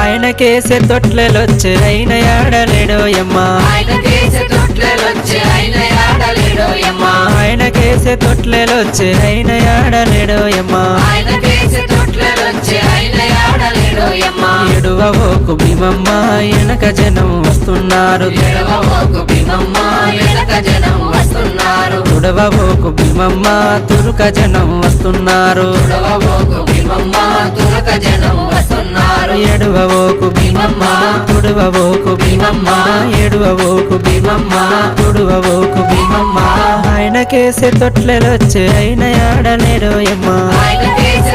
ఆయన కేసే తొట్లెలొచ్చే అయిన ఆడలేడోయమ్మ ఆయన కేసే తొట్లెలొచ్చే ఆయన ఆడలేడోయమ్మ ఆయన కేసే తొట్లెలొచ్చే అయిన ఆడలేడోయమ్మ ఆయన కేసే తొట్లెలొచ్చే ఆయన ఆడలేడోయమ్మ ఎడువవోకు భీమమ్మ వెనక జనం వస్తున్నారు ఎడవబోకు భీమమ్మ వెనక జనం వస్తున్నారు తుడవబోకు భీమమ్మ తురుక జనం వస్తున్నారు ఎడవబోకు భీమమ్మ తురక జనం వస్తున్నారు ఎడువవోకు భీమమ్మ తుడవబోకు భీమమ్మ ఎడువవోకు భీమమ్మ తుడవబోకు భీమమ్మ ఆయన కేసే తొట్లెలొచ్చే అయిన ఆడలేడోయమ్మ ఆయన కేసే